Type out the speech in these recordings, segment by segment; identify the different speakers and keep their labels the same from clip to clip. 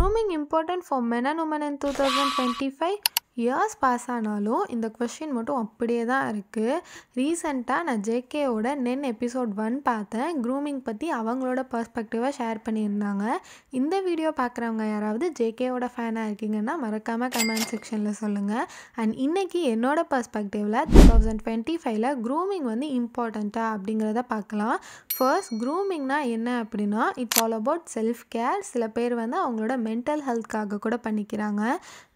Speaker 1: grooming important for men and women in 2025? Years pass ஆனாலும் இந்த question மட்டும் அப்படியே தான் இருக்குது. ரீசெண்டாக நான் ஜேகேயோட எபிசோட் 1 பார்த்தேன். க்ரூமிங் பற்றி அவங்களோட பர்ஸ்பெக்டிவாக ஷேர் பண்ணியிருந்தாங்க. இந்த வீடியோ பார்க்குறவங்க யாராவது ஜேகேயோட ஃபேனாக இருக்கீங்கன்னா மறக்காமல் கமெண்ட் செக்ஷனில் சொல்லுங்கள். அண்ட் இன்றைக்கி என்னோட பர்ஸ்பெக்டிவில் 2025ல் க்ரூமிங் வந்து இம்பார்ட்டண்ட்டா அப்படிங்கிறத பார்க்கலாம். ஃபர்ஸ்ட், க்ரூமிங்னா என்ன அப்படின்னா it's all about self care. சில பேர் வந்து அவங்களோட மென்டல் ஹெல்த்காக கூட பண்ணிக்கிறாங்க.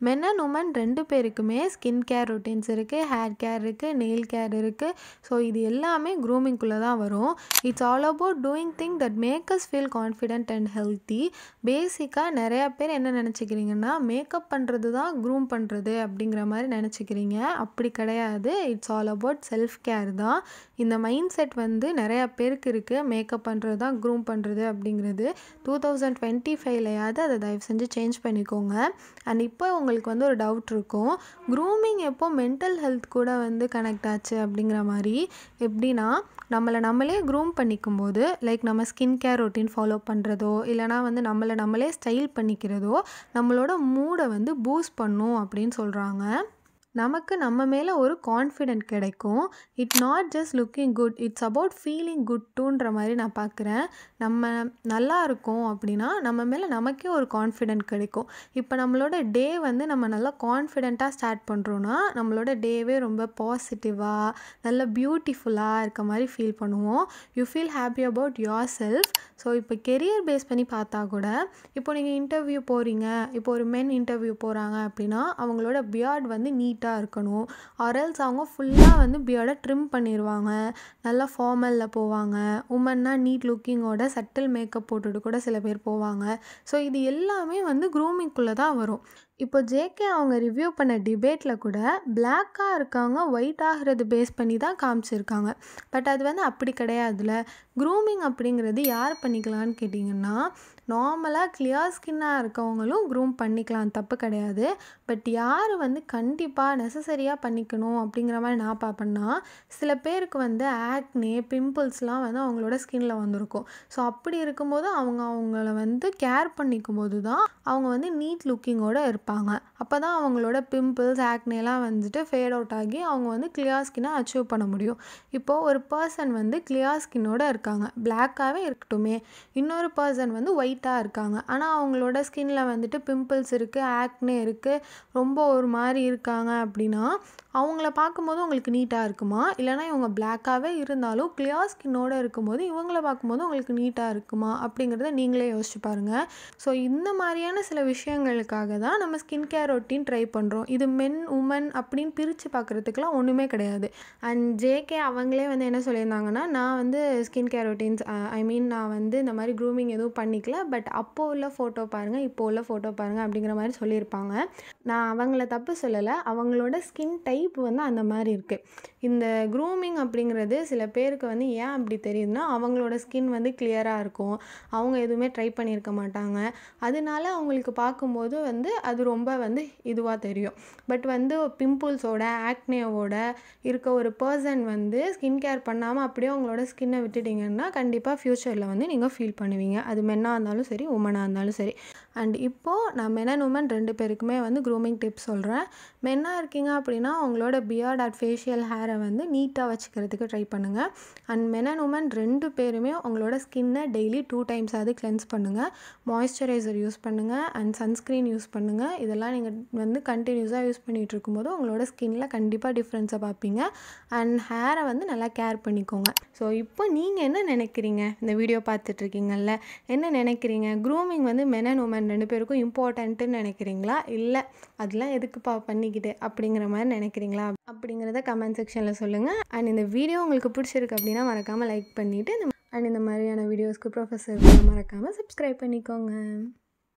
Speaker 1: மென் அண்ட் உமன் ரெண்டு பேருக்குமே ஸ்கின் கேர் ரொட்டீன்ஸ் இருக்குது, ஹேர் கேர் இருக்குது, நெயில் கேர் இருக்குது. ஸோ இது எல்லாமே க்ரூமிங்குள்ளே தான் வரும். It's all about doing thing that make us feel confident and healthy. பேசிக்காக நிறையா பேர் என்ன நினச்சிக்கிறீங்கன்னா மேக்கப் பண்ணுறது தான் க்ரூம் பண்ணுறது அப்படிங்கிற மாதிரி நினச்சிக்கிறீங்க. அப்படி கிடையாது. It's all about self care தான். இந்த மைண்ட் செட் வந்து நிறையா பேருக்கு இருக்குது. மேக்கப் பண்ணுறது தான் க்ரூம் பண்ணுறது அப்படிங்கிறது. 2025லையாவது அதை தயவு செஞ்சு சேஞ்ச் பண்ணிக்கோங்க. அண்ட் இப்போ உங்களுக்கு வந்து ஒரு டவுட் இருக்கும், க்ரூமிங் எப்போ மென்டல் ஹெல்த் கூட வந்து கனெக்ட் ஆச்சு அப்படிங்கிற மாதிரி. எப்படின்னா நம்மளே க்ரூம் பண்ணிக்கும் போது லைக் நம்ம ஸ்கின் கேர் ரொட்டீன் ஃபாலோ பண்ணுறதோ இல்லைனா வந்து நம்மளே ஸ்டைல் பண்ணிக்கிறதோ நம்மளோட மூடை வந்து பூஸ்ட் பண்ணும் அப்படின்னு சொல்கிறாங்க. நமக்கு நம்ம மேலே ஒரு கான்ஃபிடென்ட் கிடைக்கும். It not just looking good, it's about feeling good டூன்ற மாதிரி நான் பார்க்குறேன். நம்ம நல்லா இருக்கோம் அப்படின்னா நம்ம மேலே நமக்கே ஒரு கான்ஃபிடென்ட் கிடைக்கும். இப்போ நம்மளோட டே வந்து நம்ம நல்லா கான்ஃபிடென்ட்டாக ஸ்டார்ட் பண்ணுறோன்னா நம்மளோட டேவே ரொம்ப பாசிட்டிவாக நல்ல பியூட்டிஃபுல்லாக இருக்க மாதிரி ஃபீல் பண்ணுவோம். You feel happy about your self. So இப்போ கெரியர் பேஸ் பண்ணி பார்த்தா கூட இப்போ நீங்கள் இன்டர்வியூ போகிறீங்க, இப்போ ஒரு மென் இன்டர்வியூ போகிறாங்க அப்படின்னா அவங்களோட பியர்ட் வந்து நீட்டாக இருக்கணும். ஆர்எல்ஸ் அவங்க ஃபுல்லாக வந்து பியர்டை ட்ரிம் பண்ணிடுவாங்க, நல்லா ஃபார்மலில் போவாங்க. உமன்னா நீட் லுக்கிங்கோட சட்டில் மேக்கப் போட்டுட்டு கூட சில பேர் போவாங்க. ஸோ இது எல்லாமே வந்து க்ரூமிங்குள்ளே தான் வரும். இப்போ ஜேகே அவங்க ரிவ்யூ பண்ண டிபேட்டில் கூட பிளாக்காக இருக்காங்க ஒயிட் ஆகிறது பேஸ் பண்ணி தான் காமிச்சிருக்காங்க. பட் அது வந்து அப்படி கிடையாதுல. க்ரூமிங் அப்படிங்கிறது யார் பண்ணிக்கலான்னு கேட்டிங்கன்னா நார்மலாக கிளியர் ஸ்கின்னாக இருக்கவங்களும் க்ரூம் பண்ணிக்கலாம், தப்பு கிடையாது. பட் யார் வந்து கண்டிப்பாக நெசசரியாக பண்ணிக்கணும் அப்படிங்கிற மாதிரி நான் பார்ப்பேன்னா சில பேருக்கு வந்து ஆக்னே பிம்பிள்ஸ்லாம் வந்து அவங்களோட ஸ்கின்னில் வந்திருக்கும். ஸோ அப்படி இருக்கும்போது அவங்கள வந்து கேர் பண்ணிக்கும் போது தான் அவங்க வந்து நீட் லுக்கிங்கோடு இருப்பாங்க. அப்போ தான் அவங்களோட பிம்பிள்ஸ் ஆக்னேலாம் வந்துட்டு ஃபேட் அவுட் ஆகி அவங்க வந்து கிளியர் ஸ்கின்னை அச்சீவ் பண்ண முடியும். இப்போது ஒரு பர்சன் வந்து கிளியர் ஸ்கின்னோடு இருக்காங்க, பிளாக்காகவே இருக்கட்டுமே. இன்னொரு பர்சன் வந்து ஒயிட்டாக இருக்காங்க, ஆனால் அவங்களோட ஸ்கின்னில் வந்துட்டு பிம்பிள்ஸ் இருக்குது, ஆக்னே இருக்குது, ரொம்ப ஒரு மாதிரி இருக்காங்க அப்படின்னா அவங்கள பார்க்கும்போது உங்களுக்கு நீட்டாக இருக்குமா? இல்லைனா இவங்க பிளாக்காகவே இருந்தாலும் கிளியர் ஸ்கின்னோடு இருக்கும்போது இவங்கள பார்க்கும்போது உங்களுக்கு நீட்டாக இருக்குமா அப்படிங்கிறத நீங்களே யோசிச்சு பாருங்கள். ஸோ இந்த மாதிரியான சில விஷயங்களுக்காக தான் நம்ம ஸ்கின் கேர் ரொட்டீன் ட்ரை பண்ணுறோம். இது மென் உமன் அப்படின்னு பிரித்து பார்க்குறதுக்குலாம் ஒன்றுமே கிடையாது. அண்ட் ஜேகே அவங்களே வந்து என்ன சொல்லியிருந்தாங்கன்னா நான் வந்து ஸ்கின் கேர் ரொட்டீன்ஸ் நான் வந்து இந்த மாதிரி க்ரூமிங் எதுவும் பண்ணிக்கல, பட் அப்போது உள்ள ஃபோட்டோ பாருங்கள் இப்போ உள்ள ஃபோட்டோ பாருங்கள் அப்படிங்கிற மாதிரி சொல்லியிருப்பாங்க. நான் அவங்கள தப்பு சொல்லலை, அவங்களோட ஸ்கின் டைப் வந்து அந்த மாதிரி இருக்குது. இந்த க்ரூமிங் அப்படிங்கிறது சில பேருக்கு வந்து ஏன் அப்படி தெரியுதுன்னா அவங்களோட ஸ்கின் வந்து கிளியராக இருக்கும், அவங்க எதுவுமே ட்ரை பண்ணியிருக்க மாட்டாங்க, அதனால அவங்களுக்கு பார்க்கும்போது வந்து அது ரொம்ப வந்து இதுவாக தெரியும். பட் வந்து பிம்பிள்ஸோட ஆக்னேவோட இருக்க ஒரு பர்சன் வந்து ஸ்கின் கேர் பண்ணாமல் அப்படியே அவங்களோட ஸ்கின்னை விட்டுட்டிங்கன்னா கண்டிப்பாக ஃப்யூச்சரில் வந்து நீங்கள் ஃபீல் பண்ணுவீங்க. அது மென்னாக இருந்தாலும் சரி உமனாக இருந்தாலும் சரி. அண்ட் இப்போது நான் மென் அண்ட் உமன் ரெண்டு பேருக்குமே வந்து க்ரூமிங் டிப்ஸ் சொல்கிறேன். மென்னாக இருக்கீங்க அப்படின்னா அவங்களோட பியர்ட் அண்ட் ஃபேஷியல் ஹேரை வந்து நீட்டாக வச்சுக்கிறதுக்கு ட்ரை பண்ணுங்கள். அண்ட் மென் அண்ட் உமன் ரெண்டு பேருமே அவங்களோட ஸ்கின்னை டெய்லி 2 times கிளென்ஸ் பண்ணுங்கள். மாய்ஸ்சரைசர் யூஸ் பண்ணுங்கள் அண்ட் சன்ஸ்க்ரீன் யூஸ் பண்ணுங்கள். இதெல்லாம் நீங்கள் வந்து கண்டினியூஸாக யூஸ் பண்ணிகிட்டு இருக்கும்போது உங்களோட ஸ்கின்னில் கண்டிப்பாக டிஃப்ரென்ஸை பார்ப்பீங்க. அண்ட் ஹேரை வந்து நல்லா கேர் பண்ணிக்கோங்க. ஸோ இப்போ நீங்கள் என்ன நினைக்கிறீங்க? இந்த வீடியோ பார்த்துட்ருக்கீங்கல்ல, என்ன நினைக்கிறீங்க? க்ரூமிங் வந்து மென் அண்ட் உமன் ரெண்டு பேருக்கும் இம்பார்ட்டன்ட்டுன்னு நினைக்கிறீங்களா, இல்லை அதெல்லாம் எதுக்குப்பா பண்ணிக்கிட்டு அப்படிங்கிற மாதிரி நினைக்கிறீங்களா அப்படிங்கிறத கமெண்ட் செக்ஷனில் சொல்லுங்கள். அண்ட் இந்த வீடியோ உங்களுக்கு பிடிச்சிருக்கு அப்படின்னா மறக்காமல் லைக் பண்ணிவிட்டு அண்ட் இந்த மாதிரியான வீடியோஸ்க்கு ப்ரொஃபஸர் மறக்காமல் சப்ஸ்கிரைப் பண்ணிக்கோங்க.